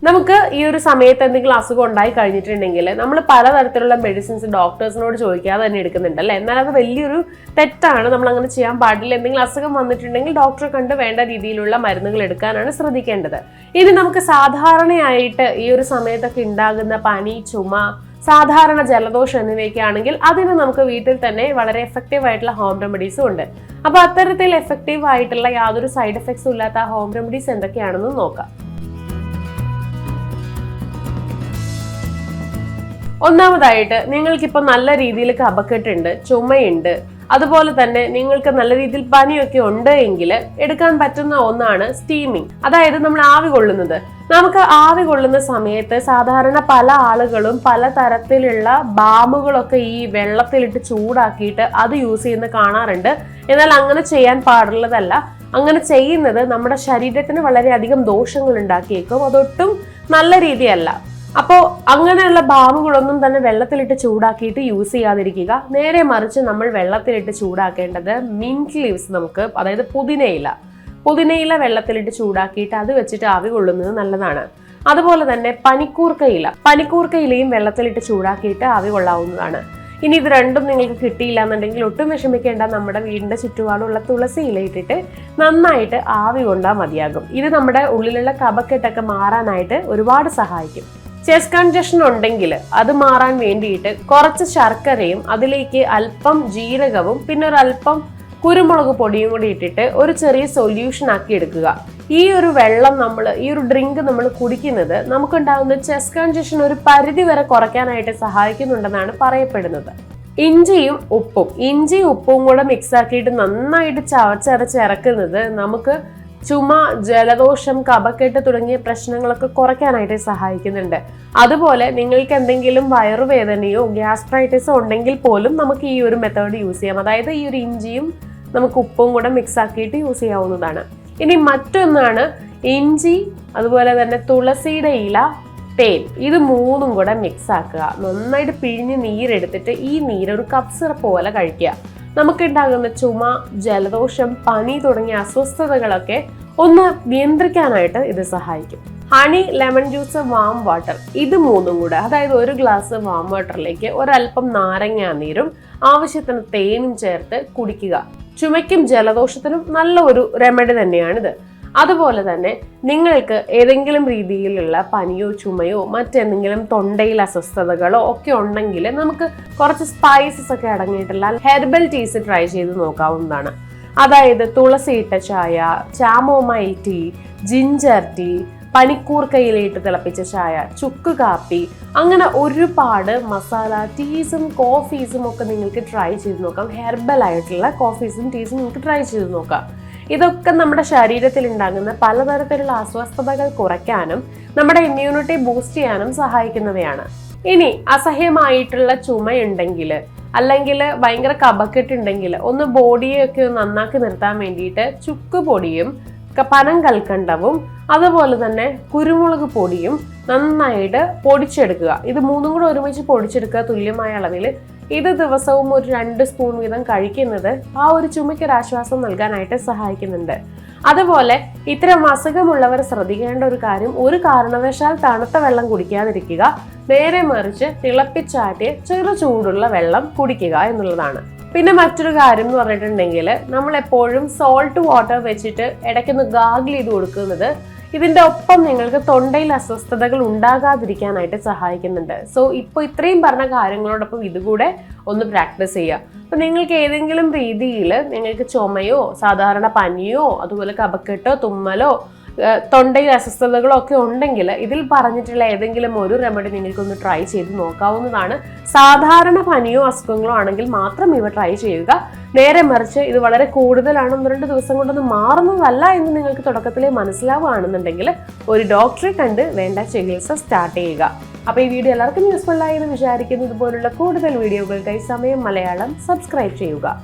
നമുക്ക് ഈ ഒരു സമയത്ത് എന്തെങ്കിലും അസുഖം ഉണ്ടായി കഴിഞ്ഞിട്ടുണ്ടെങ്കിൽ നമ്മൾ പലതരത്തിലുള്ള മെഡിസിൻസ് ഡോക്ടേഴ്സിനോട് ചോദിക്കാതെ തന്നെ എടുക്കുന്നുണ്ടല്ലേ. എന്നാൽ അത് വലിയൊരു തെറ്റാണ്. നമ്മൾ അങ്ങനെ ചെയ്യാൻ പാടില്ല. എന്തെങ്കിലും അസുഖം വന്നിട്ടുണ്ടെങ്കിൽ ഡോക്ടറെ കണ്ട് വേണ്ട രീതിയിലുള്ള മരുന്നുകൾ എടുക്കാനാണ് ശ്രദ്ധിക്കേണ്ടത്. ഇനി നമുക്ക് സാധാരണയായിട്ട് ഈ ഒരു സമയത്തൊക്കെ ഉണ്ടാകുന്ന പനി, ചുമ, സാധാരണ ജലദോഷം എന്നിവയൊക്കെ ആണെങ്കിൽ അതിന് നമുക്ക് വീട്ടിൽ തന്നെ വളരെ എഫക്റ്റീവ് ആയിട്ടുള്ള ഹോം റെമഡീസും ഉണ്ട്. അപ്പൊ അത്തരത്തിൽ എഫക്റ്റീവ് ആയിട്ടുള്ള യാതൊരു സൈഡ് എഫക്ട്സും ഇല്ലാത്ത ഹോം റെമഡീസ് എന്തൊക്കെയാണെന്ന് നോക്കാം. ഒന്നാമതായിട്ട് നിങ്ങൾക്കിപ്പോൾ നല്ല രീതിയിൽ കഫക്കെട്ടുണ്ട്, ചുമയുണ്ട്, അതുപോലെ തന്നെ നിങ്ങൾക്ക് നല്ല രീതിയിൽ പനിയൊക്കെ ഉണ്ട് എങ്കിൽ എടുക്കാൻ പറ്റുന്ന ഒന്നാണ് സ്റ്റീമിങ്. അതായത് നമ്മൾ ആവി കൊള്ളുന്നത്. നമുക്ക് ആവി കൊള്ളുന്ന സമയത്ത് സാധാരണ പല ആളുകളും പല തരത്തിലുള്ള ബാമുകളൊക്കെ ഈ വെള്ളത്തിലിട്ട് ചൂടാക്കിയിട്ട് അത് യൂസ് ചെയ്യുന്ന കാണാറുണ്ട്. എന്നാൽ അങ്ങനെ ചെയ്യാൻ പാടുള്ളതല്ല. അങ്ങനെ ചെയ്യുന്നത് നമ്മുടെ ശരീരത്തിന് വളരെയധികം ദോഷങ്ങൾ ഉണ്ടാക്കിയേക്കും. അതൊട്ടും നല്ല രീതിയല്ല. അപ്പോൾ അങ്ങനെയുള്ള ബാമുകളൊന്നും തന്നെ വെള്ളത്തിലിട്ട് ചൂടാക്കിയിട്ട് യൂസ് ചെയ്യാതിരിക്കുക. നേരെ മറിച്ച് നമ്മൾ വെള്ളത്തിലിട്ട് ചൂടാക്കേണ്ടത് മിന്റ് ലീവ്സ്, നമുക്ക് അതായത് പുതിനയില വെള്ളത്തിലിട്ട് ചൂടാക്കിയിട്ട് അത് വെച്ചിട്ട് ആവി കൊള്ളുന്നത് നല്ലതാണ്. അതുപോലെ തന്നെ പനിക്കൂർക്കയിലയും വെള്ളത്തിലിട്ട് ചൂടാക്കിയിട്ട് ആവി കൊള്ളാവുന്നതാണ്. ഇനി ഇത് രണ്ടും നിങ്ങൾക്ക് കിട്ടിയില്ല എന്നുണ്ടെങ്കിൽ ഒട്ടും വിഷമിക്കേണ്ട. നമ്മുടെ വീടിന്റെ ചുറ്റുപാടുള്ള തുളസി ഇലയിട്ടിട്ട് നന്നായിട്ട് ആവി കൊണ്ടാൽ മതിയാകും. ഇത് നമ്മുടെ ഉള്ളിലുള്ള കഫക്കെട്ടൊക്കെ മാറാനായിട്ട് ഒരുപാട് സഹായിക്കും. ചെസ്റ്റ് കൺജഷൻ ഉണ്ടെങ്കിൽ അത് മാറാൻ വേണ്ടിയിട്ട് കുറച്ച് ശർക്കരയും അതിലേക്ക് അല്പം ജീരകവും പിന്നെ ഒരു അല്പം കുരുമുളക് പൊടിയും കൂടി ഇട്ടിട്ട് ഒരു ചെറിയ സൊല്യൂഷൻ ആക്കി എടുക്കുക. ഈ ഒരു വെള്ളം ഈ ഒരു ഡ്രിങ്ക് നമ്മൾ കുടിക്കുന്നത് നമുക്കുണ്ടാകുന്ന ചെസ്റ്റ് കൺജഷൻ ഒരു പരിധി വരെ കുറയ്ക്കാനായിട്ട് സഹായിക്കുന്നുണ്ടെന്നാണ് പറയപ്പെടുന്നത്. ഇഞ്ചിയും ഉപ്പും കൂടെ മിക്സ് ആക്കിയിട്ട് നന്നായിട്ട് ചവച്ചരച്ചിറക്കുന്നത് നമുക്ക് ചുമ, ജലദോഷം, കഫക്കെട്ട് തുടങ്ങിയ പ്രശ്നങ്ങളൊക്കെ കുറയ്ക്കാനായിട്ട് സഹായിക്കുന്നുണ്ട്. അതുപോലെ നിങ്ങൾക്ക് എന്തെങ്കിലും വയറുവേദനയോ ഗ്യാസ്ട്രൈറ്റിസോ ഉണ്ടെങ്കിൽ പോലും നമുക്ക് ഈ ഒരു മെത്തേഡ് യൂസ് ചെയ്യാം. അതായത് ഈ ഒരു ഇഞ്ചിയും നമുക്ക് ഉപ്പും കൂടെ മിക്സ് ആക്കിയിട്ട് യൂസ് ചെയ്യാവുന്നതാണ്. ഇനി മറ്റൊന്നാണ് ഇഞ്ചി, അതുപോലെ തന്നെ തുളസിയുടെ ഇല, തേൻ. ഇത് മൂന്നും കൂടെ മിക്സ് ആക്കുക. നന്നായിട്ട് പിഴിഞ്ഞ് നീരെടുത്തിട്ട് ഈ നീര് ഒരു കപ്പ് സിറപ്പ് പോലെ കഴിക്കുക. നമുക്കുണ്ടാകുന്ന ചുമ, ജലദോഷം, പനി തുടങ്ങിയ അസ്വസ്ഥതകളൊക്കെ ഒന്ന് നിയന്ത്രിക്കാനായിട്ട് ഇത് സഹായിക്കും. Honey, lemon juice, warm water, ഇത് മൂന്നും കൂടെ, അതായത് ഒരു ഗ്ലാസ് വാം വാട്ടറിലേക്ക് ഒരല്പം നാരങ്ങാ നീരും ആവശ്യത്തിന് തേനും ചേർത്ത് കുടിക്കുക. ചുമയ്ക്കും ജലദോഷത്തിനും നല്ല ഒരു റെമഡി തന്നെയാണിത്. അതുപോലെ തന്നെ നിങ്ങൾക്ക് ഏതെങ്കിലും രീതിയിലുള്ള പനിയോ ചുമയോ മറ്റെന്തെങ്കിലും തൊണ്ടയിൽ അസ്വസ്ഥതകളോ ഒക്കെ ഉണ്ടെങ്കിൽ നമുക്ക് കുറച്ച് സ്പൈസസ് ഒക്കെ അടങ്ങിയിട്ടുള്ള ഹെർബൽ ടീസ് ട്രൈ ചെയ്ത് നോക്കാവുന്നതാണ്. അതായത് തുളസിയിട്ട ചായ, ചാമോമൈൽ ടീ, ജിഞ്ചർ ടീ, പനിക്കൂർക്കയിലിട്ട് തിളപ്പിച്ച ചായ, ചുക്ക് കാപ്പി, അങ്ങനെ ഒരുപാട് മസാല ടീസും കോഫീസും ഒക്കെ നിങ്ങൾക്ക് ട്രൈ ചെയ്ത് നോക്കാം. ഹെർബൽ ആയിട്ടുള്ള കോഫീസും ടീസും നിങ്ങൾക്ക് ട്രൈ ചെയ്ത് നോക്കാം. ഇതൊക്കെ നമ്മുടെ ശരീരത്തിൽ ഉണ്ടാകുന്ന പലതരത്തിലുള്ള അസ്വസ്ഥതകൾ കുറയ്ക്കാനും നമ്മുടെ ഇമ്മ്യൂണിറ്റി ബൂസ്റ്റ് ചെയ്യാനും സഹായിക്കുന്നവയാണ്. ഇനി അസഹ്യമായിട്ടുള്ള ചുമയുണ്ടെങ്കിൽ അല്ലെങ്കിൽ ഭയങ്കര കഫക്കെട്ടുണ്ടെങ്കിൽ ഒന്ന് ബോഡിയൊക്കെ നന്നാക്കി നിർത്താൻ വേണ്ടിയിട്ട് ചുക്ക് പൊടിയും പനം കൽക്കണ്ടവും അതുപോലെ തന്നെ കുരുമുളക് പൊടിയും നന്നായിട്ട് പൊടിച്ചെടുക്കുക. ഇത് മൂന്നും കൂടെ ഒരുമിച്ച് പൊടിച്ചെടുക്കുക തുല്യമായ അളവിൽ. ഇത് ദിവസവും ഒരു 2 സ്പൂൺ വീതം കഴിക്കുന്നത് ആ ഒരു ചുമയ്ക്കൊരാശ്വാസം നൽകാനായിട്ട് സഹായിക്കുന്നുണ്ട്. അതുപോലെ ഇത്തരം അസുഖമുള്ളവർ ശ്രദ്ധിക്കേണ്ട ഒരു കാര്യം, ഒരു കാരണവശാൽ തണുത്ത വെള്ളം കുടിക്കാതിരിക്കുക. നേരെ മറിച്ച് തിളപ്പിച്ചാറ്റിയ ചെറു ചൂടുള്ള വെള്ളം കുടിക്കുക എന്നുള്ളതാണ്. പിന്നെ മറ്റൊരു കാര്യം എന്ന് പറഞ്ഞിട്ടുണ്ടെങ്കിൽ നമ്മൾ എപ്പോഴും സോൾട്ട് വാട്ടർ വെച്ചിട്ട് ഇടയ്ക്കൊന്ന് ഗാഗിൾ ചെയ്ത് കൊടുക്കുന്നത് ഇതിന്റെ ഒപ്പം നിങ്ങൾക്ക് തൊണ്ടയിൽ അസ്വസ്ഥതകൾ ഉണ്ടാകാതിരിക്കാനായിട്ട് സഹായിക്കുന്നുണ്ട്. സോ ഇപ്പോൾ ഇത്രയും പറഞ്ഞ കാര്യങ്ങളോടൊപ്പം ഇതുകൂടെ ഒന്ന് പ്രാക്ടീസ് ചെയ്യുക. അപ്പൊ നിങ്ങൾക്ക് ഏതെങ്കിലും രീതിയിൽ നിങ്ങൾക്ക് ചുമയോ സാധാരണ പനിയോ അതുപോലെ കഫക്കെട്ടോ തുമ്മലോ തൊണ്ടയിൽ അസ്വസ്ഥതകളോ ഒക്കെ ഉണ്ടെങ്കിൽ ഇതിൽ പറഞ്ഞിട്ടുള്ള ഏതെങ്കിലും ഒരു റെമഡി നിങ്ങൾക്കൊന്ന് ട്രൈ ചെയ്ത് നോക്കാവുന്നതാണ്. സാധാരണ പനിയോ അസുഖങ്ങളോ ആണെങ്കിൽ മാത്രം ഇവ ട്രൈ ചെയ്യുക. നേരെ മറിച്ച് ഇത് വളരെ കൂടുതലാണ്, 1-2 ദിവസം കൊണ്ടൊന്നും മാറുന്നതല്ല എന്ന് നിങ്ങൾക്ക് തുടക്കത്തിലേ മനസ്സിലാവുകയാണെന്നുണ്ടെങ്കിൽ ഒരു ഡോക്ടറെ കണ്ട് വേണ്ട ചികിത്സ സ്റ്റാർട്ട് ചെയ്യുക. അപ്പോൾ ഈ വീഡിയോ എല്ലാവർക്കും യൂസ്ഫുൾ ആയി എന്ന് വിചാരിക്കുന്നു. ഇതുപോലുള്ള കൂടുതൽ വീഡിയോകൾക്കായി സമയം മലയാളം സബ്സ്ക്രൈബ് ചെയ്യുക.